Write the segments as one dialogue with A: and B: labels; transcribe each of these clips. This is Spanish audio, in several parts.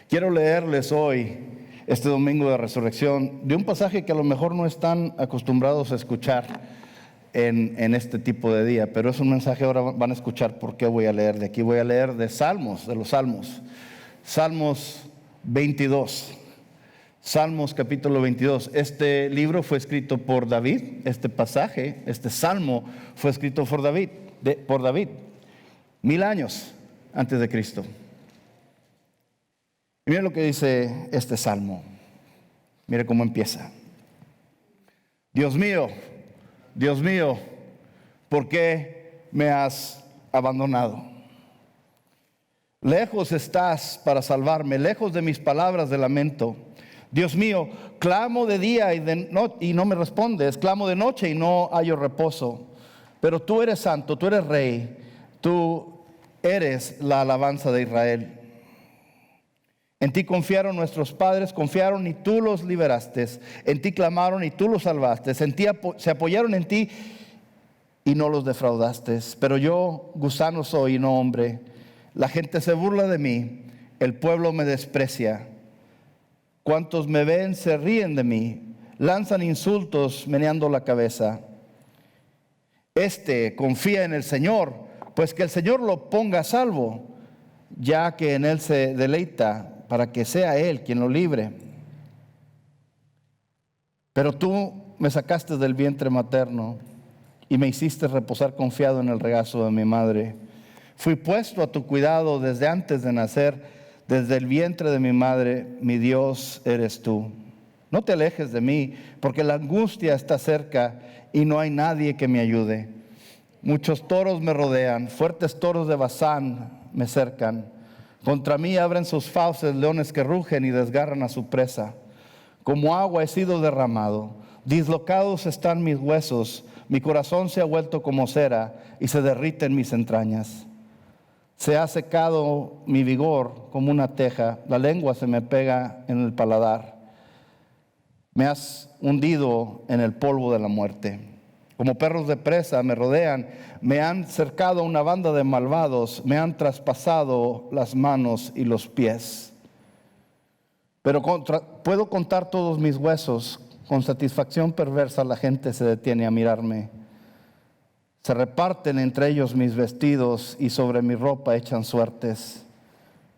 A: Quiero leerles hoy, este domingo de resurrección, de un pasaje que a lo mejor no están acostumbrados a escuchar en este tipo de día, pero es un mensaje. Ahora van a escuchar por qué voy a leer de aquí. Voy a leer de Salmos, de los Salmos. Salmos 22. Salmos capítulo 22. Este libro fue escrito por David. Este pasaje, este salmo fue escrito por David, 1000 años antes de Cristo. Y mire lo que dice este salmo. Mire cómo empieza. Dios mío, ¿por qué me has abandonado? Lejos estás para salvarme, lejos de mis palabras de lamento. Dios mío, clamo de día y no me respondes, clamo de noche y no hallo reposo. Pero tú eres santo, tú eres rey, tú eres la alabanza de Israel. En ti confiaron nuestros padres, confiaron y tú los liberaste. En ti clamaron y tú los salvaste. En ti se apoyaron en ti y no los defraudaste. Pero yo, gusano soy y no hombre. La gente se burla de mí, el pueblo me desprecia. Cuantos me ven se ríen de mí, lanzan insultos meneando la cabeza. Confía en el Señor, pues que el Señor lo ponga a salvo, ya que en Él se deleita, para que sea Él quien lo libre. Pero tú me sacaste del vientre materno y me hiciste reposar confiado en el regazo de mi madre. Fui puesto a tu cuidado desde antes de nacer, desde el vientre de mi madre. Mi Dios eres tú. No te alejes de mí, porque la angustia está cerca y no hay nadie que me ayude. Muchos toros me rodean, fuertes toros de Basán me cercan. Contra mí abren sus fauces leones que rugen y desgarran a su presa. Como agua he sido derramado, dislocados están mis huesos, mi corazón se ha vuelto como cera y se derrite en mis entrañas. Se ha secado mi vigor como una teja, la lengua se me pega en el paladar. Me has hundido en el polvo de la muerte. Como perros de presa me rodean, me han cercado una banda de malvados, me han traspasado las manos y los pies. Pero puedo contar todos mis huesos, con satisfacción perversa la gente se detiene a mirarme. Se reparten entre ellos mis vestidos y sobre mi ropa echan suertes.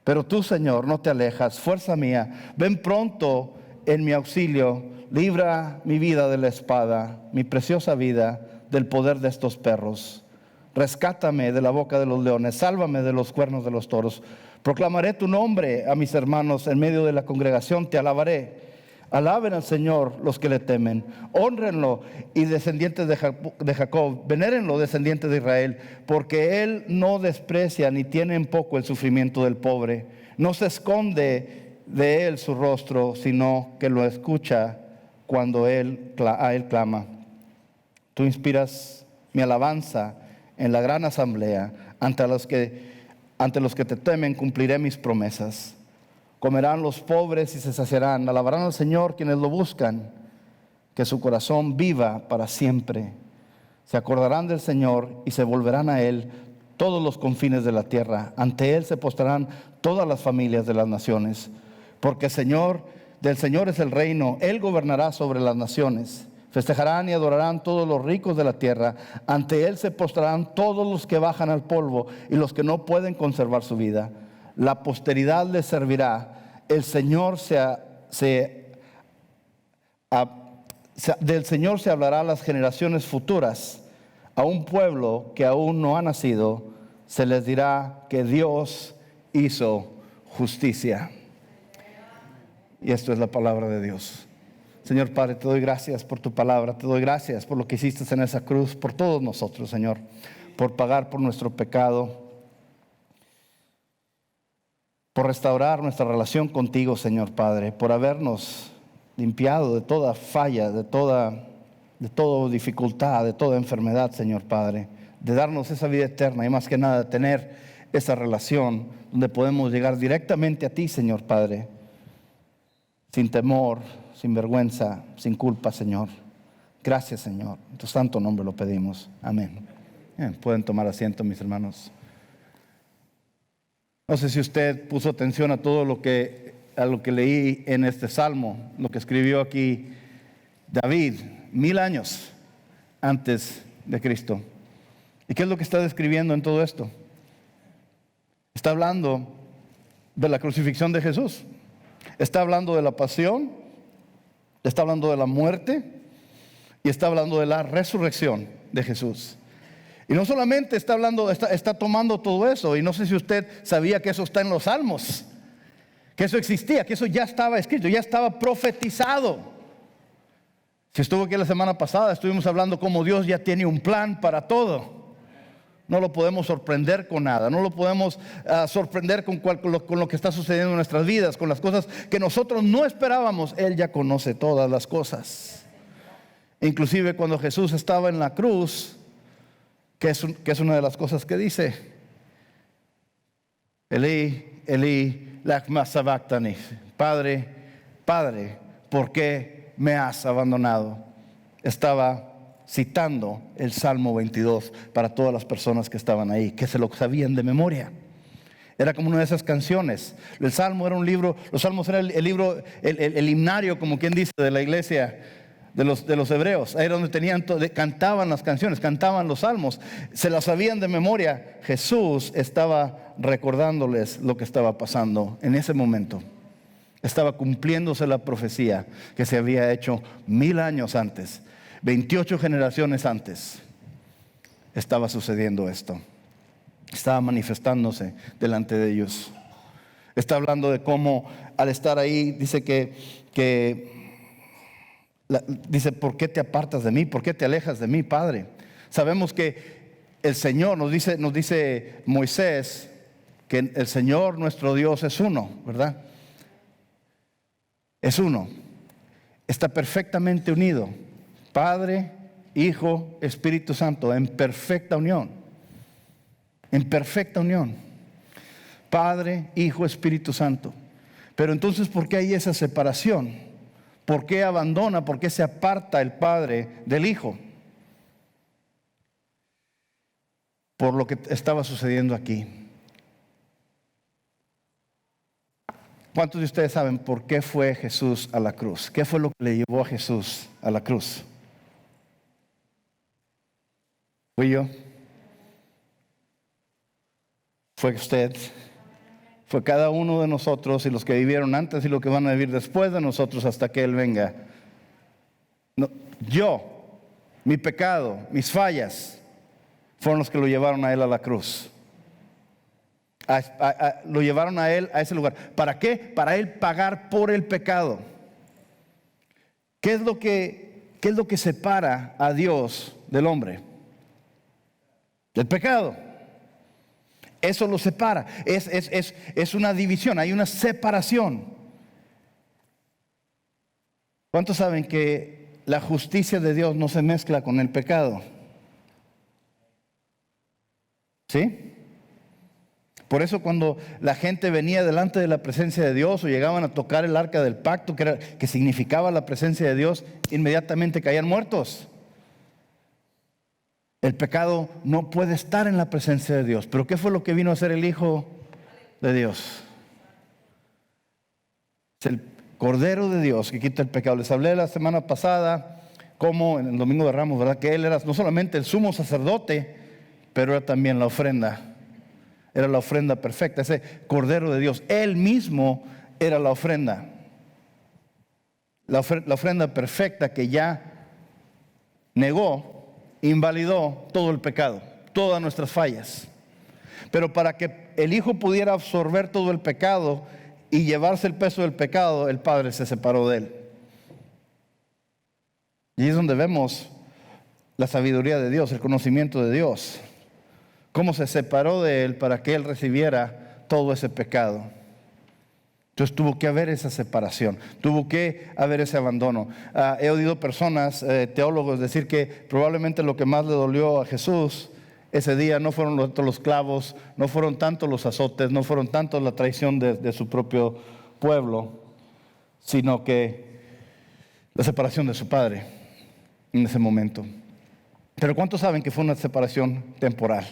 A: Pero tú, Señor, no te alejas, fuerza mía, ven pronto en mi auxilio. Libra mi vida de la espada, mi preciosa vida del poder de estos perros. Rescátame de la boca de los leones, sálvame de los cuernos de los toros. Proclamaré tu nombre a mis hermanos en medio de la congregación, te alabaré. Alaben al Señor los que le temen, hónrenlo y descendientes de Jacob, venérenlo descendientes de Israel, porque Él no desprecia ni tiene en poco el sufrimiento del pobre, no se esconde de Él su rostro, sino que lo escucha cuando a Él clama. Tú inspiras mi alabanza en la gran asamblea, ante los que te temen cumpliré mis promesas. Comerán los pobres y se saciarán, alabarán al Señor quienes lo buscan, que su corazón viva para siempre. Se acordarán del Señor y se volverán a Él todos los confines de la tierra. Ante Él se postrarán todas las familias de las naciones, porque del Señor es el reino, Él gobernará sobre las naciones. Festejarán y adorarán todos los ricos de la tierra. Ante Él se postrarán todos los que bajan al polvo y los que no pueden conservar su vida. La posteridad les servirá. El Señor del Señor se hablará a las generaciones futuras. A un pueblo que aún no ha nacido, se les dirá que Dios hizo justicia. Y esto es la palabra de Dios. Señor Padre, te doy gracias por tu palabra, te doy gracias por lo que hiciste en esa cruz, por todos nosotros, Señor, por pagar por nuestro pecado, por restaurar nuestra relación contigo, Señor Padre, por habernos limpiado de toda falla, de toda dificultad, de toda enfermedad, Señor Padre, de darnos esa vida eterna y más que nada de tener esa relación donde podemos llegar directamente a ti, Señor Padre, sin temor, sin vergüenza, sin culpa, Señor. Gracias, Señor. En tu santo nombre lo pedimos. Amén. Bien, pueden tomar asiento, mis hermanos. No sé si usted puso atención a todo lo que a lo que leí en este salmo, lo que escribió aquí David, 1000 años antes de Cristo. ¿Y qué es lo que está describiendo en todo esto? Está hablando de la crucifixión de Jesús. Está hablando de la pasión, está hablando de la muerte y está hablando de la resurrección de Jesús. Y no solamente está hablando, está tomando todo eso, y no sé si usted sabía que eso está en los Salmos, que eso existía, que eso ya estaba escrito, ya estaba profetizado. Si estuvo aquí la semana pasada, estuvimos hablando cómo Dios ya tiene un plan para todo. No lo podemos sorprender con nada, no lo podemos sorprender con lo que está sucediendo en nuestras vidas, con las cosas que nosotros no esperábamos. Él ya conoce todas las cosas. Inclusive cuando Jesús estaba en la cruz, que es una de las cosas que dice: Elí, Elí, lama sabachthani. Padre, Padre, ¿por qué me has abandonado? Estaba citando el Salmo 22 para todas las personas que estaban ahí, que se lo sabían de memoria. Era como una de esas canciones. El Salmo era un libro, los Salmos era el libro, el himnario, como quien dice, de la iglesia de los hebreos. Ahí era donde cantaban las canciones, cantaban los salmos, se las sabían de memoria. Jesús estaba recordándoles lo que estaba pasando en ese momento. Estaba cumpliéndose la profecía que se había hecho 1000 años antes. 28 generaciones antes estaba sucediendo esto. Estaba manifestándose delante de ellos. Está hablando de cómo al estar ahí, dice dice: ¿por qué te apartas de mí? ¿Por qué te alejas de mí, Padre? Sabemos que el Señor, nos dice Moisés, que el Señor nuestro Dios es uno, ¿verdad? Es uno. Está perfectamente unido. Padre, Hijo, Espíritu Santo, en perfecta unión. En perfecta unión. Padre, Hijo, Espíritu Santo. Pero entonces, ¿por qué hay esa separación? ¿Por qué abandona? ¿Por qué se aparta el Padre del Hijo? Por lo que estaba sucediendo aquí. ¿Cuántos de ustedes saben por qué fue Jesús a la cruz? ¿Qué fue lo que le llevó a Jesús a la cruz? ¿Fui yo? ¿Fue usted? ¿Fue cada uno de nosotros, y los que vivieron antes y los que van a vivir después de nosotros hasta que Él venga? No, yo, mi pecado, mis fallas, fueron los que lo llevaron a Él a la cruz. Lo llevaron a Él a ese lugar. ¿Para qué? Para Él pagar por el pecado. ¿Qué es lo que separa a Dios del hombre? El pecado. Eso lo separa. Es una división, hay una separación. ¿Cuántos saben que la justicia de Dios no se mezcla con el pecado? ¿Sí? Por eso cuando la gente venía delante de la presencia de Dios o llegaban a tocar el arca del pacto, que significaba la presencia de Dios, inmediatamente caían muertos. El pecado no puede estar en la presencia de Dios. ¿Pero qué fue lo que vino a hacer el Hijo de Dios? Es el Cordero de Dios que quita el pecado. Les hablé la semana pasada, como en el Domingo de Ramos, ¿verdad? Que Él era no solamente el sumo sacerdote, pero era también la ofrenda. Era la ofrenda perfecta, ese Cordero de Dios. Él mismo era la ofrenda. La ofrenda perfecta que ya negó, invalidó todo el pecado, todas nuestras fallas. Pero para que el Hijo pudiera absorber todo el pecado y llevarse el peso del pecado, el Padre se separó de Él. Y ahí es donde vemos la sabiduría de Dios, el conocimiento de Dios. Cómo se separó de Él para que Él recibiera todo ese pecado. Entonces tuvo que haber esa separación, tuvo que haber ese abandono. He oído personas, teólogos, decir que probablemente lo que más le dolió a Jesús ese día no fueron los clavos, no fueron tanto los azotes, no fueron tanto la traición de su propio pueblo, sino que la separación de su padre en ese momento. Pero ¿cuántos saben que fue una separación temporal?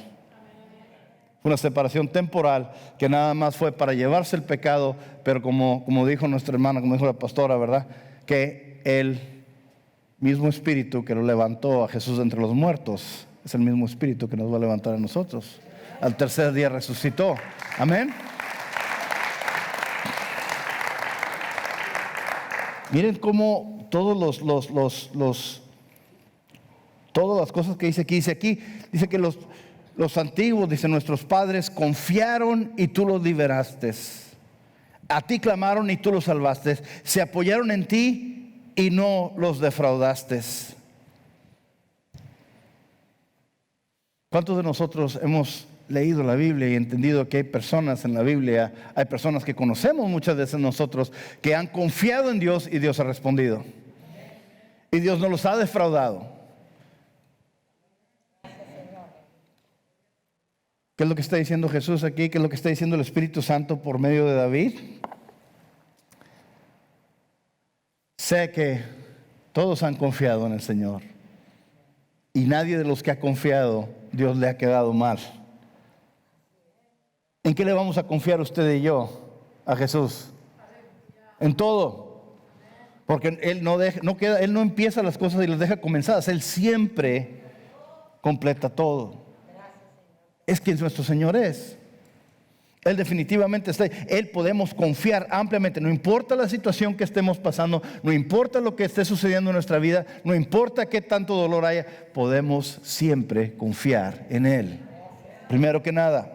A: Fue una separación temporal que nada más fue para llevarse el pecado, pero como dijo nuestra hermana, como dijo la pastora, ¿verdad? Que el mismo Espíritu que lo levantó a Jesús de entre los muertos es el mismo Espíritu que nos va a levantar a nosotros. Al tercer día resucitó. Amén. Miren cómo todas las cosas que dice aquí, dice que los antiguos, dice, nuestros padres confiaron y tú los liberaste. A ti clamaron y tú los salvaste. Se apoyaron en ti y no los defraudaste. ¿Cuántos de nosotros hemos leído la Biblia y entendido que hay personas en la Biblia, hay personas que conocemos muchas veces nosotros, que han confiado en Dios y Dios ha respondido? Y Dios no los ha defraudado. ¿Qué es lo que está diciendo Jesús aquí? ¿Qué es lo que está diciendo el Espíritu Santo por medio de David? Sé que todos han confiado en el Señor. Y nadie de los que ha confiado, Dios le ha quedado mal. ¿En qué le vamos a confiar usted y yo a Jesús? En todo. Porque Él no empieza las cosas y las deja comenzadas. Él siempre completa todo. Es quien nuestro Señor es. Él definitivamente está ahí. Él podemos confiar ampliamente. No importa la situación que estemos pasando, no importa lo que esté sucediendo en nuestra vida, no importa qué tanto dolor haya, podemos siempre confiar en Él. Primero que nada,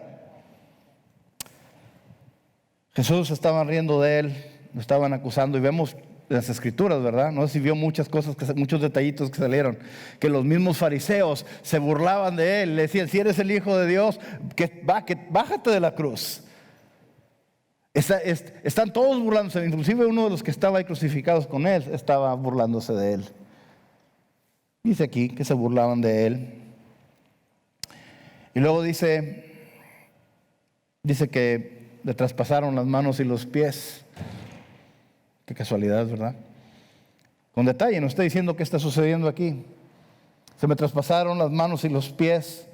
A: Jesús estaban riendo de Él, lo estaban acusando y vemos las escrituras, ¿verdad? No sé si vio muchas cosas, muchos detallitos que salieron, que los mismos fariseos se burlaban de Él, le decían, si eres el Hijo de Dios, bájate de la cruz. Están todos burlándose, inclusive uno de los que estaba ahí crucificados con Él estaba burlándose de Él. Dice aquí que se burlaban de Él. Y luego dice que le traspasaron las manos y los pies. Qué casualidad, ¿verdad? Con detalle, no estoy diciendo qué está sucediendo aquí. Se me traspasaron las manos y los pies.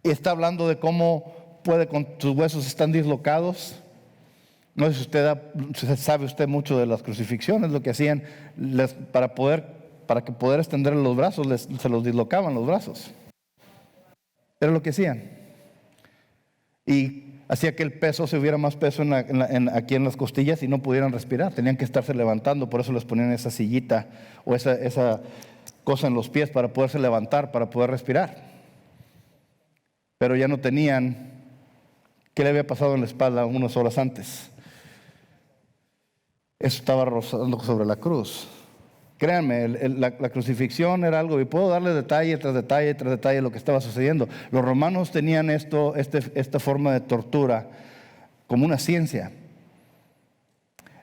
A: Y está hablando de cómo con sus huesos están dislocados. No sé si sabe usted mucho de las crucifixiones, lo que hacían para que poder extender los brazos, se los dislocaban los brazos. Era lo que hacían. Y hacía que el peso se hubiera más peso aquí en las costillas y no pudieran respirar. Tenían que estarse levantando, por eso les ponían esa sillita o esa cosa en los pies para poderse levantar, para poder respirar. Pero ya no tenían. ¿Qué le había pasado en la espalda unas horas antes? Eso estaba rozando sobre la cruz. Créanme, la crucifixión era algo, y puedo darle detalle tras detalle tras detalle de lo que estaba sucediendo. Los romanos tenían esta forma de tortura como una ciencia.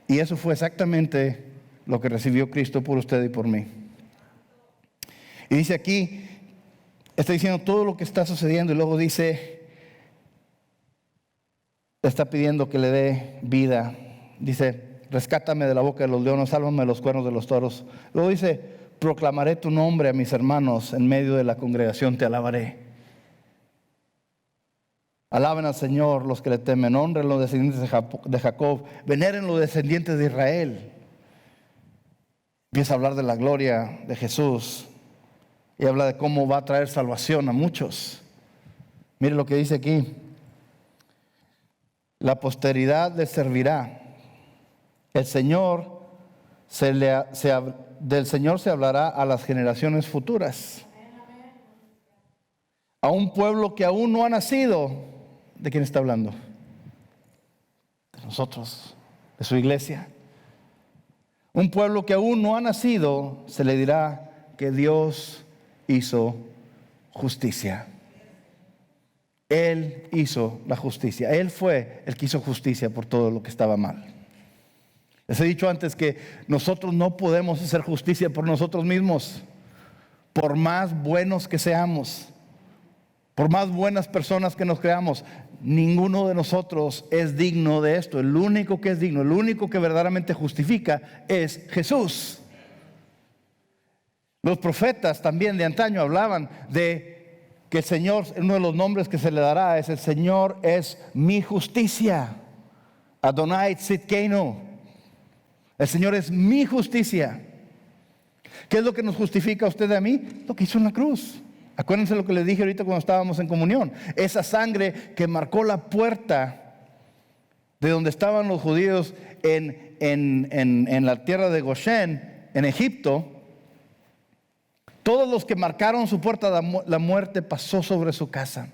A: Y eso fue exactamente lo que recibió Cristo por usted y por mí. Y dice aquí, está diciendo todo lo que está sucediendo y luego dice, está pidiendo que le dé vida. Dice, rescátame de la boca de los leones, sálvame de los cuernos de los toros. Luego dice, proclamaré tu nombre a mis hermanos, en medio de la congregación te alabaré. Alaben al Señor los que le temen, honren los descendientes de Jacob, veneren los descendientes de Israel. Empieza a hablar de la gloria de Jesús y habla de cómo va a traer salvación a muchos. Mire lo que dice aquí. La posteridad le servirá. El Señor del Señor se hablará a las generaciones futuras. A un pueblo que aún no ha nacido. ¿De quién está hablando? De nosotros, de su iglesia. Un pueblo que aún no ha nacido, se le dirá que Dios hizo justicia. Él hizo la justicia. Él fue el que hizo justicia por todo lo que estaba mal. Les he dicho antes que nosotros no podemos hacer justicia por nosotros mismos, por más buenos que seamos, por más buenas personas que nos creamos. Ninguno de nosotros es digno de esto. El único que es digno, el único que verdaderamente justifica es Jesús. Los profetas también de antaño hablaban de que el Señor, uno de los nombres que se le dará es: el Señor es mi justicia. Adonai Tzidkeinu. El Señor es mi justicia. ¿Qué es lo que nos justifica a usted y a mí? Lo que hizo en la cruz. Acuérdense lo que les dije ahorita cuando estábamos en comunión. Esa sangre que marcó la puerta de donde estaban los judíos en la tierra de Goshen, en Egipto. Todos los que marcaron su puerta, la muerte pasó sobre su casa.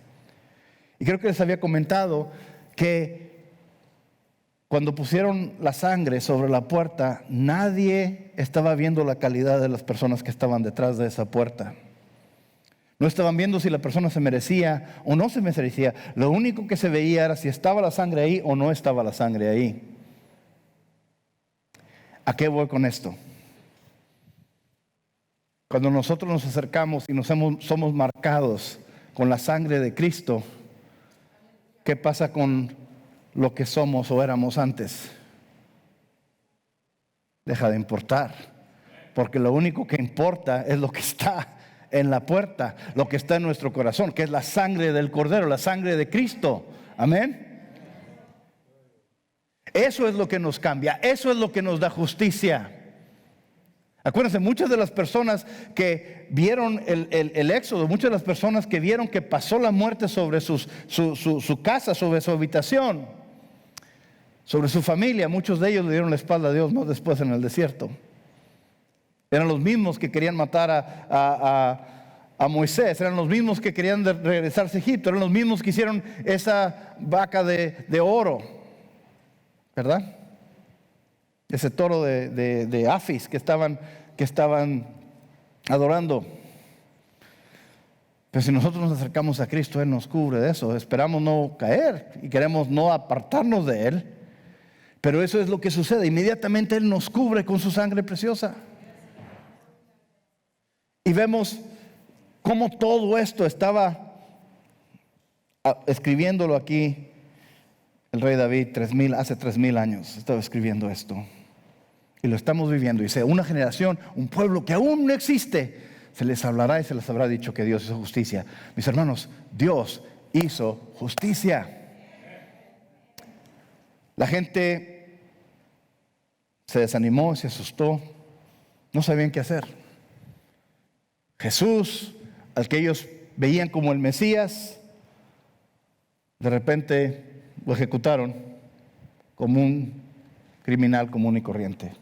A: Y creo que les había comentado que cuando pusieron la sangre sobre la puerta, nadie estaba viendo la calidad de las personas que estaban detrás de esa puerta. No estaban viendo si la persona se merecía o no se merecía. Lo único que se veía era si estaba la sangre ahí o no estaba la sangre ahí. ¿A qué voy con esto? Cuando nosotros nos acercamos y somos marcados con la sangre de Cristo, ¿qué pasa con lo que somos o éramos antes? Deja de importar, porque lo único que importa es lo que está en la puerta, lo que está en nuestro corazón, que es la sangre del Cordero, la sangre de Cristo. Amén. Eso es lo que nos cambia, eso es lo que nos da justicia. Acuérdense, muchas de las personas que vieron el éxodo, muchas de las personas que vieron que pasó la muerte sobre su casa, sobre su habitación, sobre su familia, muchos de ellos le dieron la espalda a Dios, ¿no? Después en el desierto. Eran los mismos que querían matar a Moisés, eran los mismos que querían regresarse a Egipto, eran los mismos que hicieron esa vaca de oro, ¿verdad? Ese toro de Afis que estaban adorando. Pero si nosotros nos acercamos a Cristo, Él nos cubre de eso. Esperamos no caer y queremos no apartarnos de Él. Pero eso es lo que sucede. Inmediatamente Él nos cubre con su sangre preciosa. Y vemos cómo todo esto estaba escribiéndolo aquí el rey David hace 3,000 años. Estaba escribiendo esto. Y lo estamos viviendo. Dice, una generación, un pueblo que aún no existe, se les hablará y se les habrá dicho que Dios hizo justicia. Mis hermanos, Dios hizo justicia. La gente se desanimó, se asustó, no sabían qué hacer. Jesús, al que ellos veían como el Mesías, de repente lo ejecutaron como un criminal común y corriente.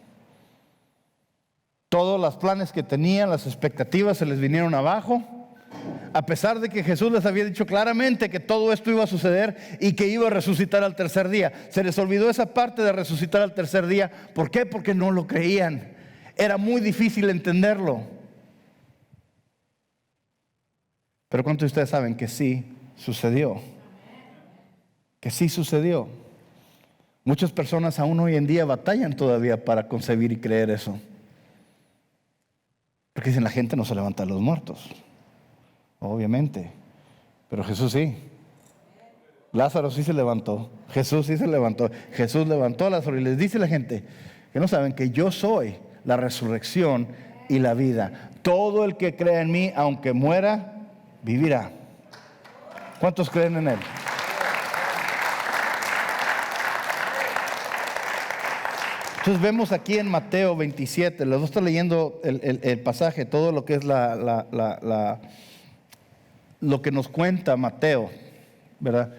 A: Todos los planes que tenían, las expectativas se les vinieron abajo, a pesar de que Jesús les había dicho claramente que todo esto iba a suceder y que iba a resucitar al tercer día. Se les olvidó esa parte de resucitar al tercer día. ¿Por qué? Porque no lo creían. Era muy difícil entenderlo. Pero ¿cuántos de ustedes saben que sí sucedió? Que sí sucedió. Muchas personas aún hoy en día batallan todavía para concebir y creer eso. Porque dicen, la gente no se levanta de los muertos. Obviamente. Pero Jesús sí. Lázaro sí se levantó. Jesús sí se levantó. Jesús levantó a Lázaro y les dice a la gente que no saben que yo soy la resurrección y la vida. Todo el que cree en mí, aunque muera, vivirá. ¿Cuántos creen en Él? Entonces vemos aquí en Mateo 27, les voy a estar leyendo el pasaje, todo lo que es lo que nos cuenta Mateo, ¿verdad?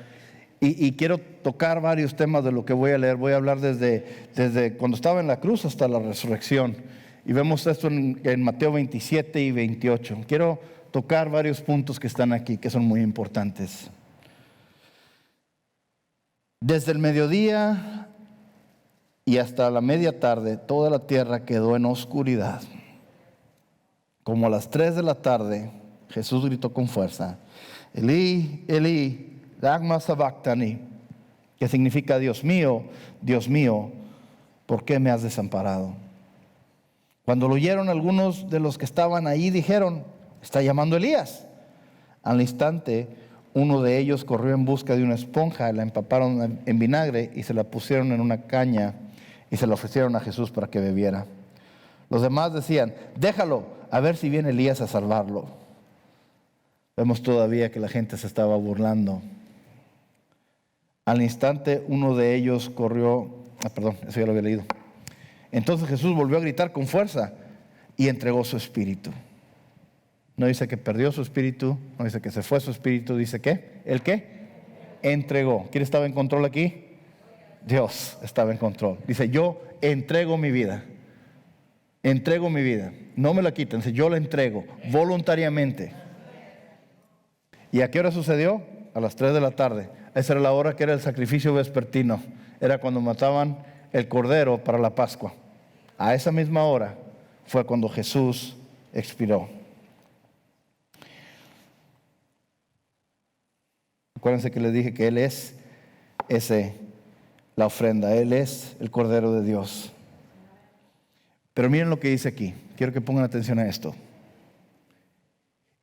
A: Y quiero tocar varios temas de lo que voy a leer. Voy a hablar desde cuando estaba en la cruz hasta la resurrección. Y vemos esto en Mateo 27 y 28. Quiero tocar varios puntos que están aquí, que son muy importantes. Desde el mediodía y hasta la media tarde, toda la tierra quedó en oscuridad. Como a las 3 de la tarde, Jesús gritó con fuerza, Elí, Elí, lama sabactani, que significa Dios mío, ¿por qué me has desamparado? Cuando lo oyeron, algunos de los que estaban ahí dijeron, está llamando Elías. Al instante, uno de ellos corrió en busca de una esponja, la empaparon en vinagre y se la pusieron en una caña y se la ofrecieron a Jesús para que bebiera. Los demás decían, déjalo, a ver si viene Elías a salvarlo. Vemos todavía que la gente se estaba burlando. Al instante uno de ellos corrió, eso ya lo había leído. Entonces Jesús volvió a gritar con fuerza y entregó su espíritu. No dice que perdió su espíritu, no dice que se fue su espíritu, dice que, ¿el qué? Entregó. ¿Quién estaba en control aquí? Dios estaba en control. Dice, yo entrego mi vida. Entrego mi vida. No me la quiten, yo la entrego voluntariamente. ¿Y a qué hora sucedió? A las 3 de la tarde. Esa era la hora que era el sacrificio vespertino. Era cuando mataban el cordero para la Pascua. A esa misma hora fue cuando Jesús expiró. Acuérdense que les dije que Él es la ofrenda. Él es el Cordero de Dios. Pero miren lo que dice aquí. Quiero que pongan atención a esto.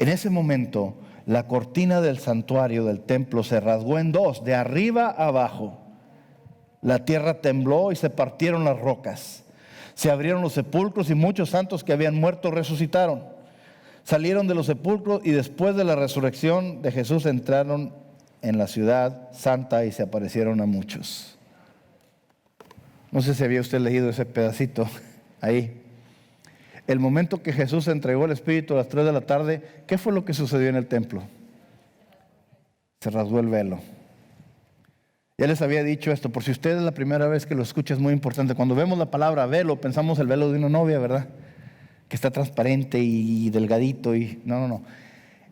A: En ese momento, la cortina del santuario del templo se rasgó en dos, de arriba a abajo. La tierra tembló y se partieron las rocas. Se abrieron los sepulcros y muchos santos que habían muerto resucitaron. Salieron de los sepulcros y después de la resurrección de Jesús entraron en la ciudad santa y se aparecieron a muchos. No sé si había usted leído ese pedacito ahí. El momento que Jesús entregó el Espíritu a las 3 de la tarde, ¿qué fue lo que sucedió en el templo? Se rasgó el velo. Ya les había dicho esto, por si usted es la primera vez que lo escucha, es muy importante. Cuando vemos la palabra velo, pensamos el velo de una novia, ¿verdad? Que está transparente y delgadito. No.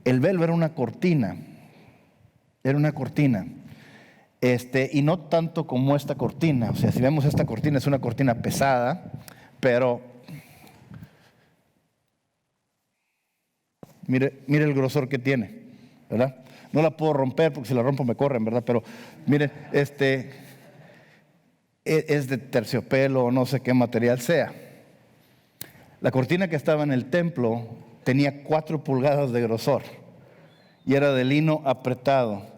A: El velo era una cortina. Era una cortina. Y no tanto como esta cortina. O sea, si vemos esta cortina, es una cortina pesada, pero mire el grosor que tiene, ¿verdad? No la puedo romper porque si la rompo me corren, ¿verdad? Pero mire, es de terciopelo o no sé qué material sea. La cortina que estaba en el templo tenía 4 pulgadas de grosor y era de lino apretado.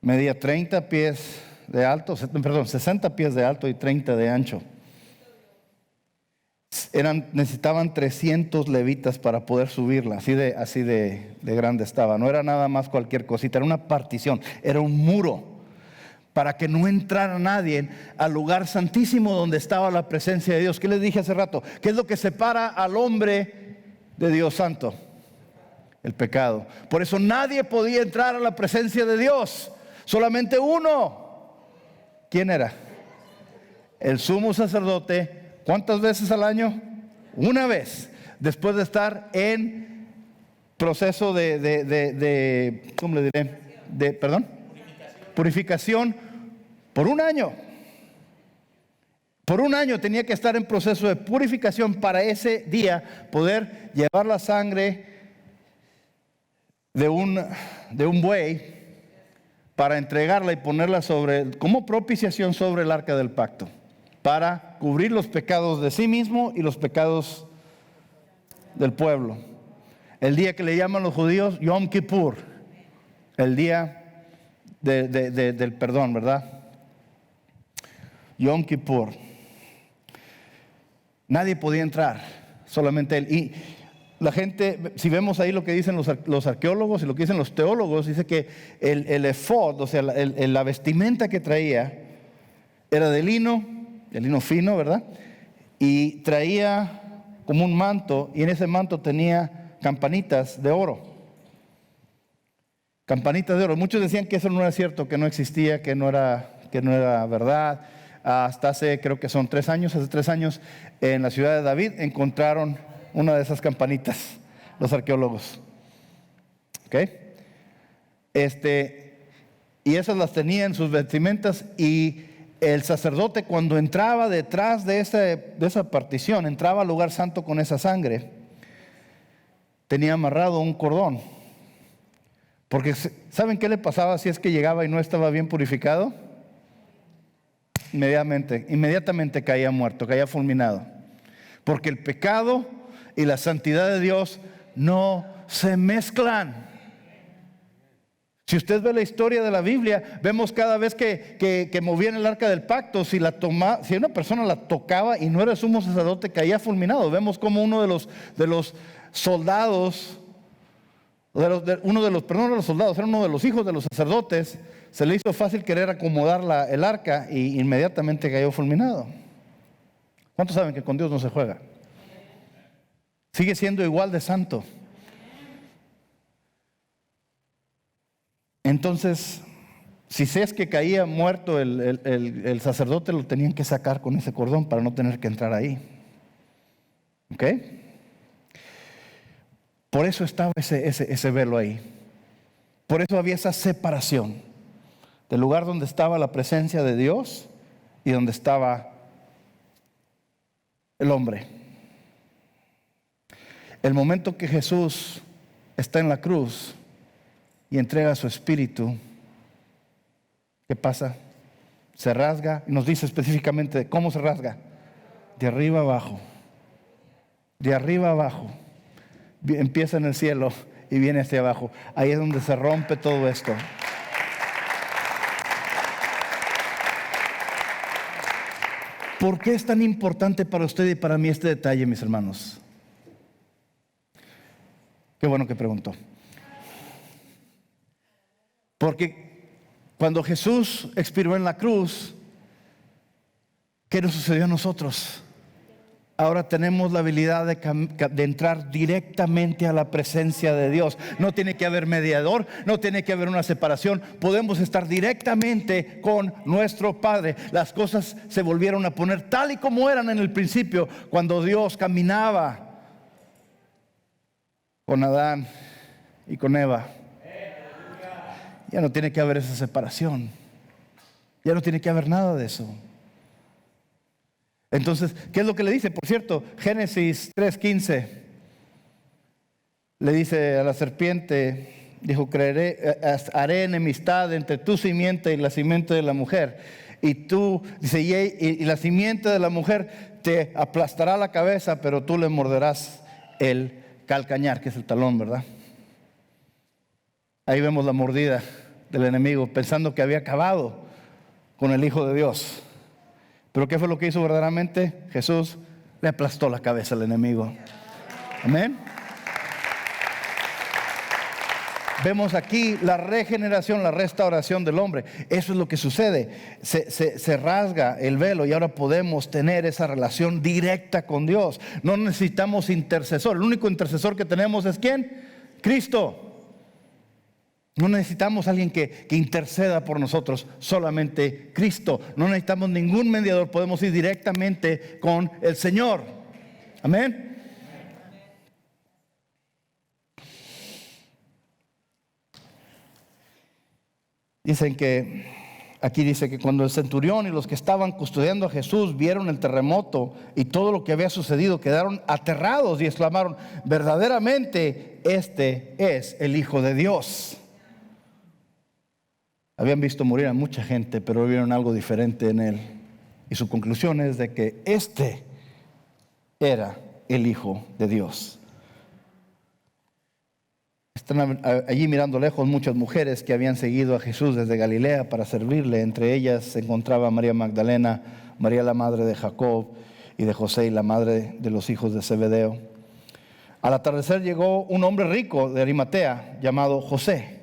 A: Medía 30 pies de alto, 60 pies de alto y 30 de ancho. Necesitaban 300 levitas para poder subirla, así de grande estaba. No era nada más cualquier cosita, era una partición, era un muro para que no entrara nadie al lugar santísimo donde estaba la presencia de Dios. ¿Qué les dije hace rato? ¿Qué es lo que separa al hombre de Dios santo? El pecado. Por eso nadie podía entrar a la presencia de Dios. Solamente uno. ¿Quién era? El sumo sacerdote. ¿Cuántas veces al año? Una vez. Después de estar en proceso ¿cómo le diré? Purificación por un año. Por un año tenía que estar en proceso de purificación para ese día poder llevar la sangre de un buey para entregarla y ponerla como propiciación sobre el arca del pacto, para cubrir los pecados de sí mismo y los pecados del pueblo. El día que le llaman los judíos Yom Kippur, el día del perdón, ¿verdad? Yom Kippur. Nadie podía entrar, solamente él. Y la gente, si vemos ahí lo que dicen los arqueólogos y lo que dicen los teólogos, dice que el efod, o sea, la vestimenta que traía, era de lino fino, ¿verdad? Y traía como un manto, y en ese manto tenía campanitas de oro. Campanitas de oro. Muchos decían que eso no era cierto, que no existía, que no era verdad. Hasta hace 3 años, en la ciudad de David encontraron una de esas campanitas, los arqueólogos. ¿Ok? Y esas las tenía en sus vestimentas, y el sacerdote, cuando entraba detrás de esa partición, entraba al lugar santo con esa sangre, tenía amarrado un cordón. Porque ¿saben qué le pasaba si es que llegaba y no estaba bien purificado? Inmediatamente caía muerto, caía fulminado. Porque el pecado y la santidad de Dios no se mezclan. Si usted ve la historia de la Biblia, vemos cada vez que movían el arca del pacto, si una persona la tocaba y no era el sumo sacerdote, caía fulminado. Vemos como uno de los soldados uno de los soldados, era uno de los hijos de los sacerdotes, se le hizo fácil querer acomodar el arca y inmediatamente cayó fulminado. ¿Cuántos saben que con Dios no se juega? Sigue siendo igual de santo. Entonces, si es que caía muerto el sacerdote, lo tenían que sacar con ese cordón para no tener que entrar ahí. ¿Ok? Por eso estaba ese velo ahí. Por eso había esa separación del lugar donde estaba la presencia de Dios y donde estaba el hombre. El momento que Jesús está en la cruz y entrega su espíritu, ¿qué pasa? Se rasga, y nos dice específicamente cómo se rasga. De arriba abajo. De arriba abajo. Empieza en el cielo y viene hacia abajo. Ahí es donde se rompe todo esto. ¿Por qué es tan importante para usted y para mí este detalle, mis hermanos? Qué bueno que preguntó. Porque cuando Jesús expiró en la cruz, ¿qué nos sucedió a nosotros? Ahora tenemos la habilidad de entrar directamente a la presencia de Dios. No tiene que haber mediador, no tiene que haber una separación. Podemos estar directamente con nuestro Padre. Las cosas se volvieron a poner tal y como eran en el principio, cuando Dios caminaba con Adán y con Eva. Ya no tiene que haber esa separación. Ya no tiene que haber nada de eso. Entonces, ¿qué es lo que le dice? Por cierto, Génesis 3:15 le dice a la serpiente, dijo, haré enemistad entre tu simiente y la simiente de la mujer. Y tú, dice, y la simiente de la mujer te aplastará la cabeza, pero tú le morderás el calcañar, que es el talón, ¿verdad? Ahí vemos la mordida del enemigo, pensando que había acabado con el Hijo de Dios. Pero ¿qué fue lo que hizo verdaderamente? Jesús le aplastó la cabeza al enemigo. Amén. Vemos aquí la regeneración, la restauración del hombre. Eso es lo que sucede. Se rasga el velo y ahora podemos tener esa relación directa con Dios. No necesitamos intercesor. El único intercesor que tenemos es ¿quién? Cristo. No necesitamos alguien que interceda por nosotros, solamente Cristo. No necesitamos ningún mediador, podemos ir directamente con el Señor. Amén. Aquí dice que cuando el centurión y los que estaban custodiando a Jesús vieron el terremoto y todo lo que había sucedido, quedaron aterrados y exclamaron, verdaderamente este es el Hijo de Dios. Habían visto morir a mucha gente, pero vieron algo diferente en él. Y su conclusión es de que este era el Hijo de Dios. Están allí mirando lejos muchas mujeres que habían seguido a Jesús desde Galilea para servirle. Entre ellas se encontraba María Magdalena, María la madre de Jacob y de José y la madre de los hijos de Zebedeo. Al atardecer llegó un hombre rico de Arimatea llamado José,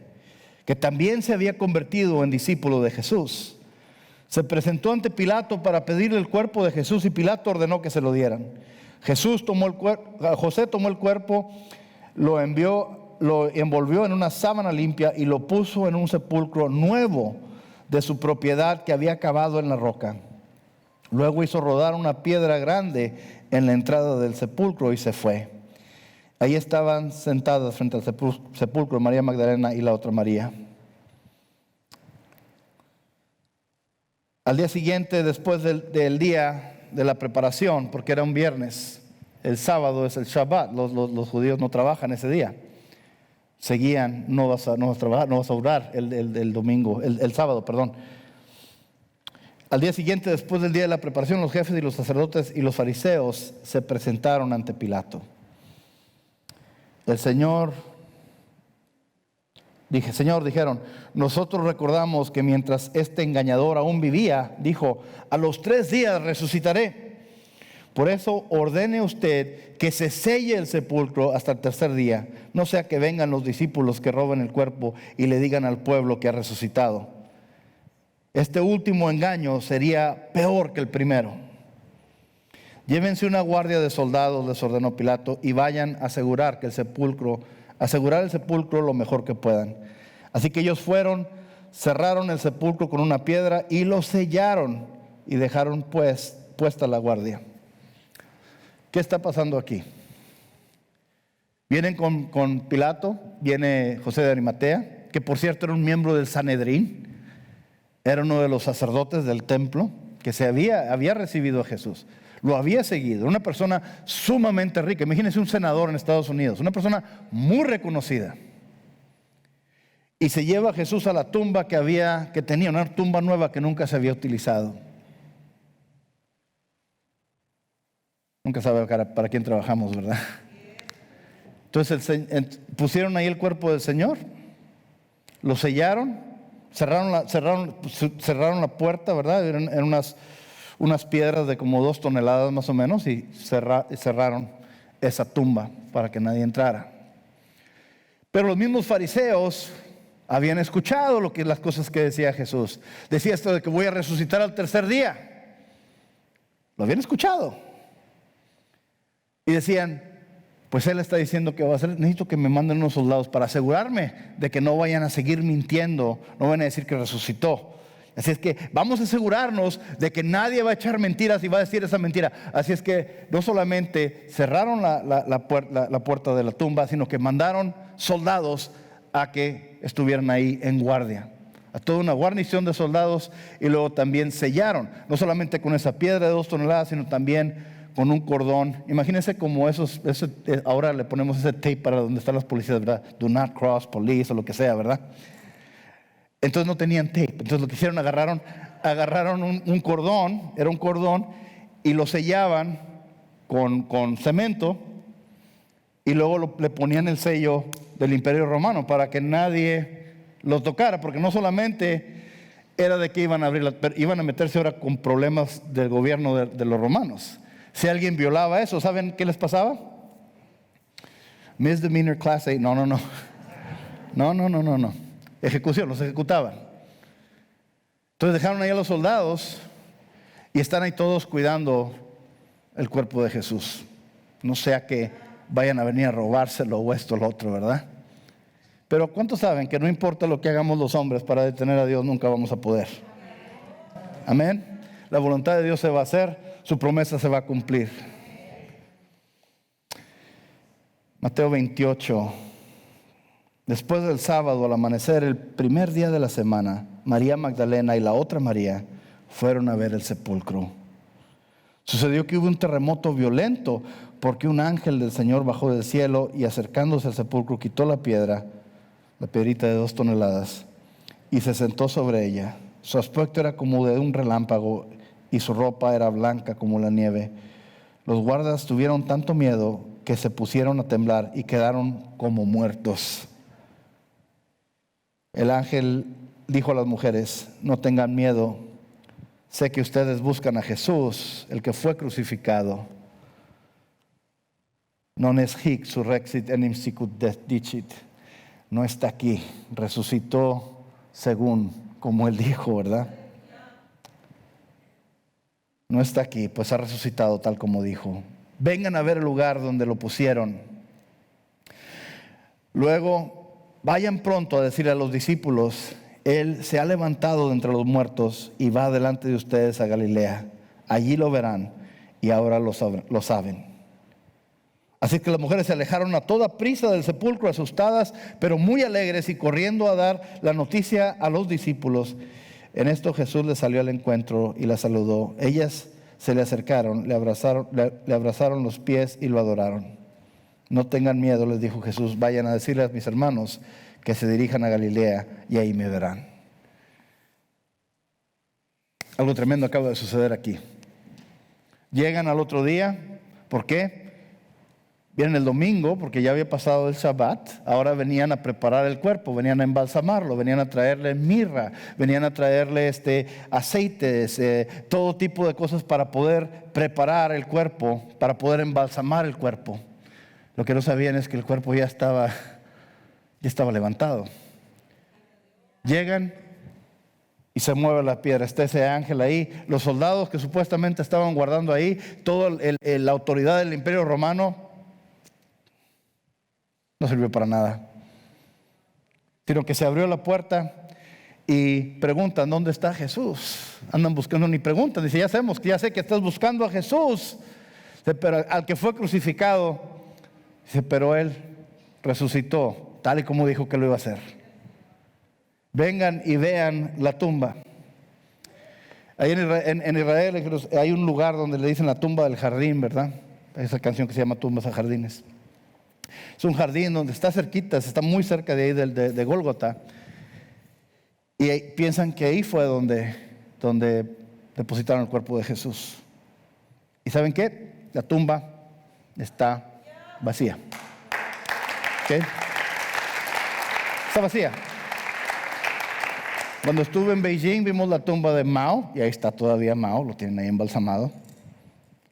A: que también se había convertido en discípulo de Jesús. Se presentó ante Pilato para pedirle el cuerpo de Jesús y Pilato ordenó que se lo dieran. José tomó el cuerpo, lo envolvió en una sábana limpia y lo puso en un sepulcro nuevo de su propiedad que había cavado en la roca. Luego hizo rodar una piedra grande en la entrada del sepulcro y se fue. Ahí estaban sentadas frente al sepulcro María Magdalena y la otra María. Al día siguiente, después del día de la preparación, porque era un viernes, el sábado es el Shabbat, los judíos no trabajan ese día. Seguían, no vas a trabajar, no vas a orar el domingo, el sábado, perdón. Al día siguiente, después del día de la preparación, los jefes y los sacerdotes y los fariseos se presentaron ante Pilato. Dijeron, nosotros recordamos que mientras este engañador aún vivía, dijo, a los 3 días resucitaré. Por eso ordene usted que se selle el sepulcro hasta el tercer día, no sea que vengan los discípulos que roben el cuerpo y le digan al pueblo que ha resucitado. Este último engaño sería peor que el primero. Llévense una guardia de soldados, les ordenó Pilato, y vayan a asegurar el sepulcro lo mejor que puedan. Así que ellos fueron, cerraron el sepulcro con una piedra y lo sellaron y dejaron puesta la guardia. ¿Qué está pasando aquí? Vienen con Pilato, viene José de Arimatea, que por cierto era un miembro del Sanedrín, era uno de los sacerdotes del templo, que había recibido a Jesús, lo había seguido, una persona sumamente rica. Imagínense un senador en Estados Unidos, una persona muy reconocida. Y se lleva a Jesús a la tumba que tenía, una tumba nueva que nunca se había utilizado. Nunca sabe para quién trabajamos, ¿verdad? Entonces pusieron ahí el cuerpo del Señor, lo sellaron, cerraron la puerta, ¿verdad? Eran unas piedras de como 2 toneladas más o menos, y cerraron esa tumba para que nadie entrara. Pero los mismos fariseos habían escuchado las cosas que decía Jesús. Decía esto de que voy a resucitar al tercer día. Lo habían escuchado. Y decían, pues él está diciendo que va a hacer, necesito que me manden unos soldados para asegurarme de que no vayan a seguir mintiendo, no van a decir que resucitó. Así es que vamos a asegurarnos de que nadie va a echar mentiras y va a decir esa mentira. Así es que no solamente cerraron la puerta de la tumba, sino que mandaron soldados a que estuvieran ahí en guardia. A toda una guarnición de soldados, y luego también sellaron, no solamente con esa piedra de 2 toneladas, sino también con un cordón. Imagínense como ahora le ponemos ese tape para donde están las policías, ¿verdad? Do not cross police o lo que sea, ¿verdad? Entonces no tenían tape. Entonces lo que hicieron, agarraron un cordón, era un cordón, y lo sellaban con cemento, y luego le ponían el sello del Imperio Romano para que nadie lo tocara, porque no solamente era de que iban a meterse ahora con problemas del gobierno de los romanos. Si alguien violaba eso, ¿saben qué les pasaba? Misdemeanor class 8, no. Ejecución, los ejecutaban. Entonces dejaron ahí a los soldados y están ahí todos cuidando el cuerpo de Jesús. No sea que vayan a venir a robárselo o esto o lo otro, ¿verdad? Pero ¿cuántos saben que no importa lo que hagamos los hombres para detener a Dios, nunca vamos a poder? Amén. La voluntad de Dios se va a hacer, su promesa se va a cumplir. Mateo 28. Después del sábado, al amanecer, el primer día de la semana, María Magdalena y la otra María fueron a ver el sepulcro. Sucedió que hubo un terremoto violento, porque un ángel del Señor bajó del cielo y, acercándose al sepulcro, quitó la piedrita de 2 toneladas, y se sentó sobre ella. Su aspecto era como de un relámpago y su ropa era blanca como la nieve. Los guardas tuvieron tanto miedo que se pusieron a temblar y quedaron como muertos. El ángel dijo a las mujeres: no tengan miedo, sé que ustedes buscan a Jesús, el que fue crucificado. Non es hic surrexit enim sicut dicit. No está aquí, resucitó según como él dijo, ¿verdad? No está aquí, pues ha resucitado tal como dijo. Vengan a ver el lugar donde lo pusieron. Luego, vayan pronto a decir a los discípulos: Él se ha levantado de entre los muertos y va delante de ustedes a Galilea. Allí lo verán y ahora lo saben. Así que las mujeres se alejaron a toda prisa del sepulcro, asustadas, pero muy alegres, y corriendo a dar la noticia a los discípulos. En esto Jesús les salió al encuentro y las saludó. Ellas se le acercaron, le abrazaron los pies y lo adoraron. No tengan miedo, les dijo Jesús, vayan a decirle a mis hermanos que se dirijan a Galilea y ahí me verán. Algo tremendo acaba de suceder aquí. Llegan al otro día. ¿Por qué? Vienen el domingo porque ya había pasado el Shabbat. Ahora venían a preparar el cuerpo, venían a embalsamarlo, venían a traerle mirra, venían a traerle aceites, todo tipo de cosas para poder preparar el cuerpo, para poder embalsamar el cuerpo. Lo que no sabían es que el cuerpo ya estaba levantado. Llegan y se mueve la piedra, está ese ángel ahí. Los soldados que supuestamente estaban guardando ahí, toda la autoridad del Imperio Romano, no sirvió para nada. Sino que se abrió la puerta y preguntan, ¿dónde está Jesús? Andan buscando, ni preguntan, dice, ya sé que estás buscando a Jesús, pero al que fue crucificado. Dice, pero Él resucitó, tal y como dijo que lo iba a hacer. Vengan y vean la tumba. Ahí en Israel hay un lugar donde le dicen la tumba del jardín, ¿verdad? Esa canción que se llama Tumbas a Jardines. Es un jardín donde está cerquita, está muy cerca de ahí de Gólgota. Y piensan que ahí fue donde depositaron el cuerpo de Jesús. ¿Y saben qué? La tumba está vacía. ¿Ok? Está vacía. Cuando estuve en Beijing vimos la tumba de Mao, y ahí está todavía Mao, lo tienen ahí embalsamado.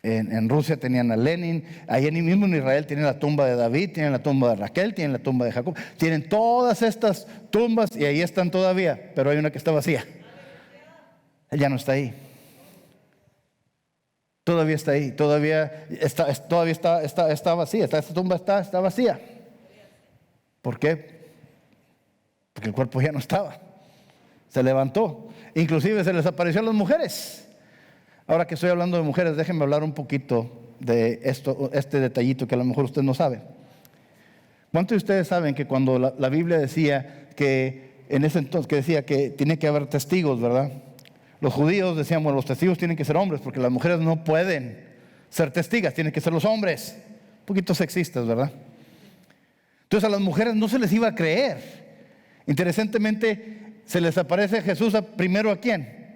A: En Rusia tenían a Lenin, ahí mismo en Israel tienen la tumba de David, tienen la tumba de Raquel, tienen la tumba de Jacob, tienen todas estas tumbas y ahí están todavía, pero hay una que está vacía. Ya no está ahí. Todavía está ahí, todavía está vacía, esta tumba está vacía. ¿Por qué? Porque el cuerpo ya no estaba. Se levantó. Inclusive se les apareció a las mujeres. Ahora que estoy hablando de mujeres, déjenme hablar un poquito de este detallito que a lo mejor usted no sabe. ¿Cuántos de ustedes saben que cuando la Biblia decía que en ese entonces que decía que tiene que haber testigos, ¿verdad? Los judíos decían, bueno, los testigos tienen que ser hombres porque las mujeres no pueden ser testigas, tienen que ser los hombres. Un poquito sexistas, ¿verdad? Entonces a las mujeres no se les iba a creer. Interesantemente, se les aparece Jesús primero ¿a quién?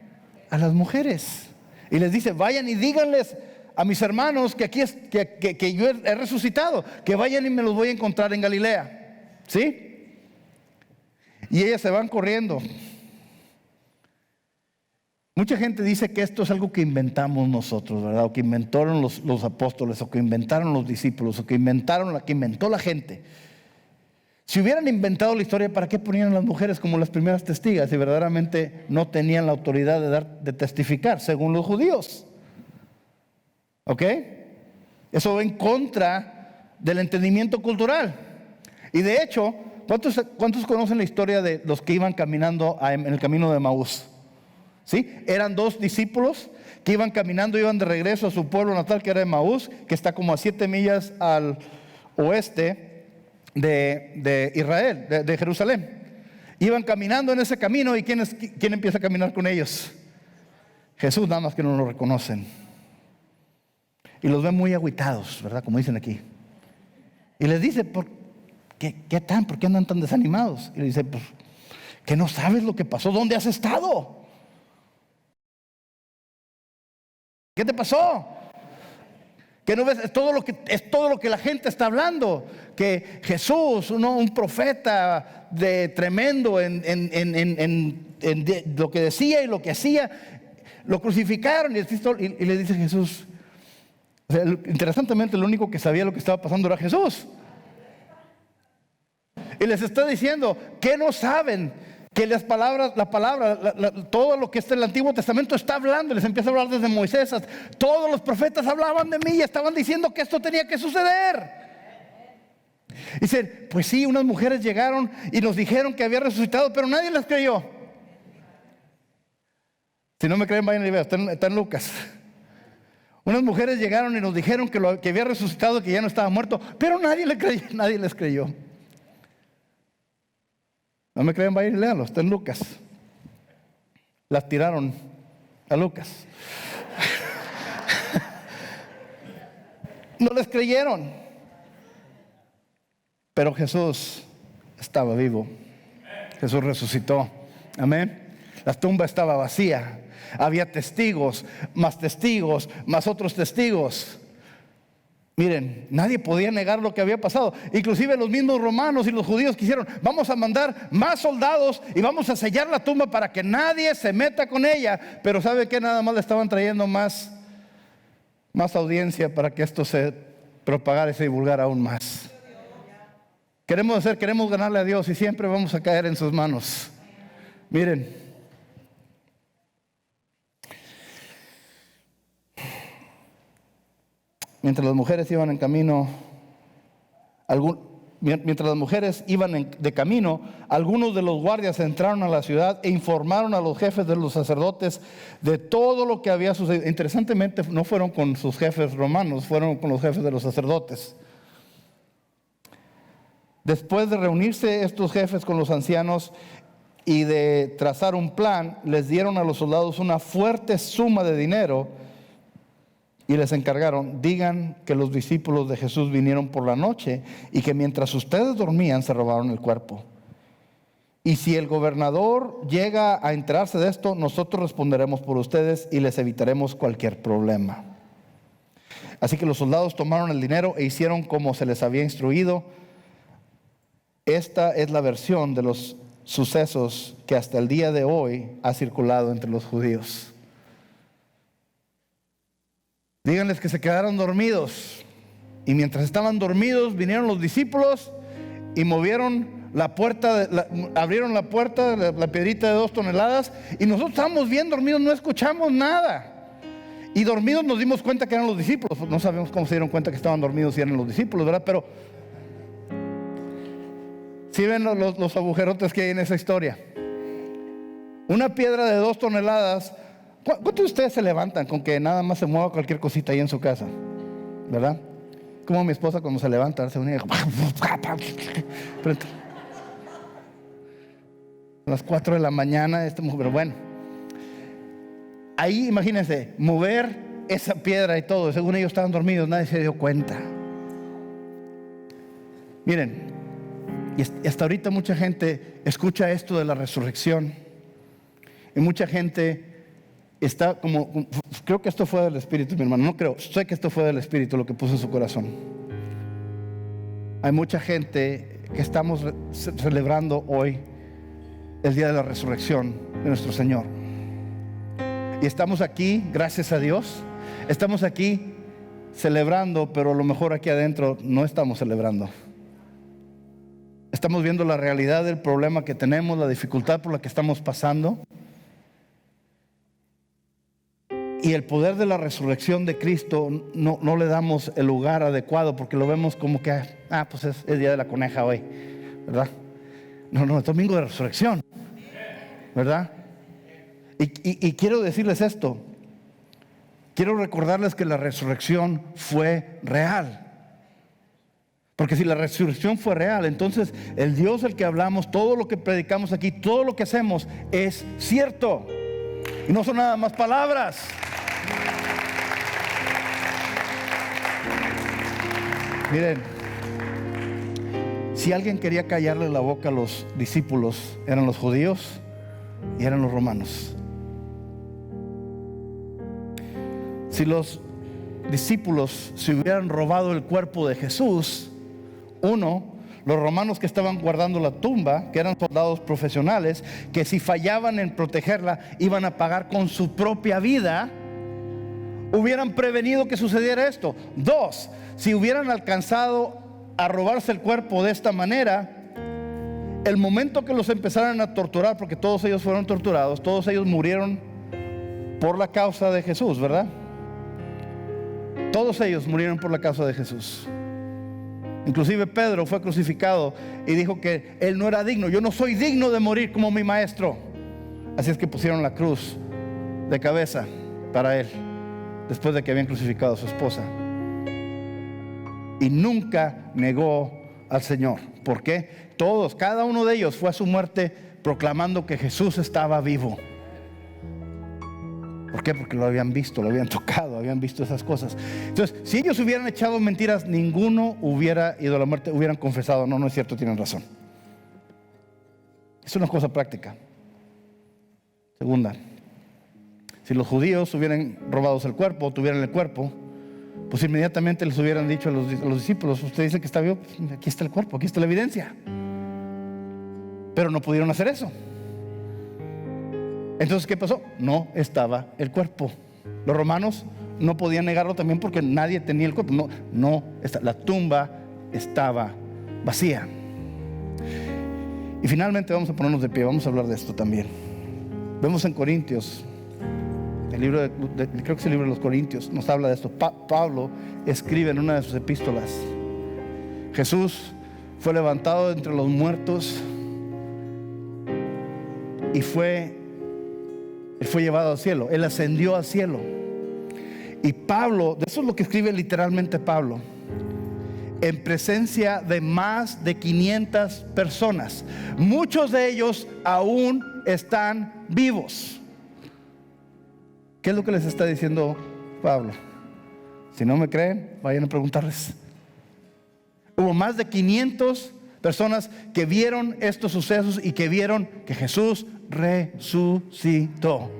A: A las mujeres. Y les dice, vayan y díganles a mis hermanos que aquí que yo he resucitado, que vayan y me los voy a encontrar en Galilea. ¿Sí? Y ellas se van corriendo. Mucha gente dice que esto es algo que inventamos nosotros, ¿verdad? O que inventaron los apóstoles, o que inventaron los discípulos, o que inventó la gente. Si hubieran inventado la historia, ¿para qué ponían a las mujeres como las primeras testigas si verdaderamente no tenían la autoridad de testificar, según los judíos? ¿Ok? Eso va en contra del entendimiento cultural. Y de hecho, ¿cuántos conocen la historia de los que iban caminando en el camino de Emaús? ¿Sí? Eran dos discípulos que iban caminando, iban de regreso a su pueblo natal, que era Emaús, que está como a 7 millas al oeste de Israel, de Jerusalén. Iban caminando en ese camino, y ¿quién empieza a caminar con ellos? Jesús, nada más que no lo reconocen. Y los ven muy agüitados, ¿verdad? Como dicen aquí. Y les dice, ¿por qué andan tan desanimados? Y le dice, pues, ¿que no sabes lo que pasó? ¿Dónde has estado? ¿Qué te pasó? Que no ves, es todo lo que la gente está hablando, que Jesús, un profeta tremendo en lo que decía y lo que hacía, lo crucificaron, y le dice Jesús. O sea, interesantemente, el único que sabía lo que estaba pasando era Jesús. Y les está diciendo, ¿qué no saben? Que la palabra, todo lo que está en el Antiguo Testamento está hablando. Les empieza a hablar desde Moisés. Todos los profetas hablaban de mí y estaban diciendo que esto tenía que suceder. Dice, pues sí, unas mujeres llegaron y nos dijeron que había resucitado, pero nadie les creyó. Si no me creen, vayan y vean, está en Lucas. Unas mujeres llegaron y nos dijeron que había resucitado, que ya no estaba muerto, pero nadie les creyó. No me creen, vayan y léanlo, está en Lucas. Las tiraron a Lucas. No les creyeron. Pero Jesús estaba vivo. Jesús resucitó. Amén. La tumba estaba vacía. Había testigos, más otros testigos. Miren, nadie podía negar lo que había pasado. Inclusive los mismos romanos y los judíos quisieron: vamos a mandar más soldados y vamos a sellar la tumba para que nadie se meta con ella. Pero ¿sabe qué? Nada más le estaban trayendo más audiencia para que esto se propagara y se divulgara aún más. Queremos ganarle a Dios y siempre vamos a caer en sus manos. Miren, mientras las mujeres iban en camino, de camino, algunos de los guardias entraron a la ciudad e informaron a los jefes de los sacerdotes de todo lo que había sucedido. Interesantemente, no fueron con sus jefes romanos, fueron con los jefes de los sacerdotes. Después de reunirse estos jefes con los ancianos y de trazar un plan, les dieron a los soldados una fuerte suma de dinero y les encargaron: digan que los discípulos de Jesús vinieron por la noche y que mientras ustedes dormían se robaron el cuerpo. Y si el gobernador llega a enterarse de esto, nosotros responderemos por ustedes y les evitaremos cualquier problema. Así que los soldados tomaron el dinero e hicieron como se les había instruido. Esta es la versión de los sucesos que hasta el día de hoy ha circulado entre los judíos. Díganles que se quedaron dormidos. Y mientras estaban dormidos, vinieron los discípulos y movieron la puerta, abrieron la puerta, la piedrita de 2 toneladas. Y nosotros estábamos bien dormidos, no escuchamos nada. Y dormidos nos dimos cuenta que eran los discípulos. No sabemos cómo se dieron cuenta que estaban dormidos y eran los discípulos, ¿verdad? Pero ¿sí ven los agujerotes que hay en esa historia? Una piedra de 2 toneladas. ¿Cuántos de ustedes se levantan con que nada más se mueva cualquier cosita ahí en su casa? ¿Verdad? Como mi esposa cuando se levanta, se une a las 4 de la mañana, pero bueno. Ahí imagínense, mover esa piedra y todo. Según ellos estaban dormidos, nadie se dio cuenta. Miren, y hasta ahorita mucha gente escucha esto de la resurrección. Y mucha gente está como, creo que esto fue del Espíritu, mi hermano. No creo, sé que esto fue del Espíritu lo que puso en su corazón. Hay mucha gente que estamos celebrando hoy el día de la resurrección de nuestro Señor. Y estamos aquí, gracias a Dios. Estamos aquí celebrando, pero a lo mejor aquí adentro no estamos celebrando. Estamos viendo la realidad del problema que tenemos, la dificultad por la que estamos pasando. Y el poder de la resurrección de Cristo no le damos el lugar adecuado, porque lo vemos como que, pues es día de la coneja hoy, ¿verdad? No, es domingo de resurrección, ¿verdad? Y quiero decirles esto. Quiero recordarles que la resurrección fue real. Porque si la resurrección fue real, entonces el Dios del que hablamos, todo lo que predicamos aquí, todo lo que hacemos es cierto. Y no son nada más palabras. Miren, si alguien quería callarle la boca a los discípulos, eran los judíos y eran los romanos. Si los discípulos se hubieran robado el cuerpo de Jesús, los romanos que estaban guardando la tumba, que eran soldados profesionales, que si fallaban en protegerla, iban a pagar con su propia vida, hubieran prevenido que sucediera esto. 2, si hubieran alcanzado a robarse el cuerpo de esta manera, el momento que los empezaran a torturar, porque todos ellos fueron torturados, todos ellos murieron por la causa de Jesús, ¿verdad? Todos ellos murieron por la causa de Jesús. Inclusive Pedro fue crucificado y dijo que él no era digno. Yo no soy digno de morir como mi maestro. Así es que pusieron la cruz de cabeza para él, después de que habían crucificado a su esposa. Y nunca negó al Señor. ¿Por qué? Cada uno de ellos fue a su muerte proclamando que Jesús estaba vivo. ¿Por qué? Porque lo habían visto, lo habían tocado, habían visto esas cosas. Entonces, si ellos hubieran echado mentiras, ninguno hubiera ido a la muerte, hubieran confesado: no es cierto, tienen razón. Es una cosa práctica. Segunda, si los judíos hubieran robado el cuerpo, tuvieran el cuerpo, pues inmediatamente les hubieran dicho a los discípulos: usted dice que está vivo, pues aquí está el cuerpo, aquí está la evidencia. Pero no pudieron hacer eso. Entonces, ¿qué pasó? No estaba el cuerpo. Los romanos no podían negarlo también porque nadie tenía el cuerpo. La tumba estaba vacía. Y finalmente vamos a ponernos de pie, vamos a hablar de esto también. Vemos en Corintios, creo que es el libro de los Corintios, nos habla de esto. Pablo escribe en una de sus epístolas: Jesús fue levantado de entre los muertos y Él fue llevado al cielo. Él ascendió al cielo. Y Pablo, de eso es lo que escribe literalmente Pablo, en presencia de más de 500 personas. Muchos de ellos aún están vivos. ¿Qué es lo que les está diciendo Pablo? Si no me creen, vayan a preguntarles. Hubo más de 500 personas que vieron estos sucesos y que vieron que Jesús resucitó.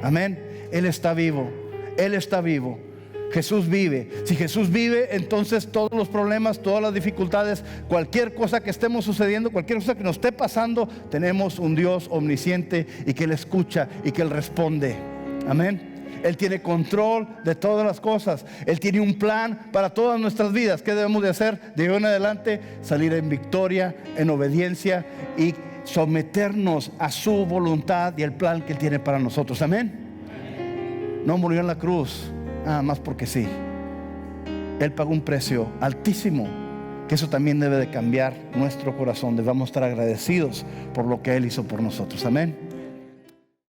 A: Amén. Él está vivo. Él está vivo. Jesús vive. Si Jesús vive, entonces todos los problemas, todas las dificultades, cualquier cosa que estemos sucediendo, cualquier cosa que nos esté pasando, tenemos un Dios omnisciente y que Él escucha y que Él responde. Amén. Él tiene control de todas las cosas. Él tiene un plan para todas nuestras vidas. ¿Qué debemos de hacer? De hoy en adelante, salir en victoria, en obediencia y someternos a su voluntad y el plan que Él tiene para nosotros. Amén. No murió en la cruz nada más porque sí. Él pagó un precio altísimo, que eso también debe de cambiar nuestro corazón. Debemos estar agradecidos por lo que Él hizo por nosotros. Amén.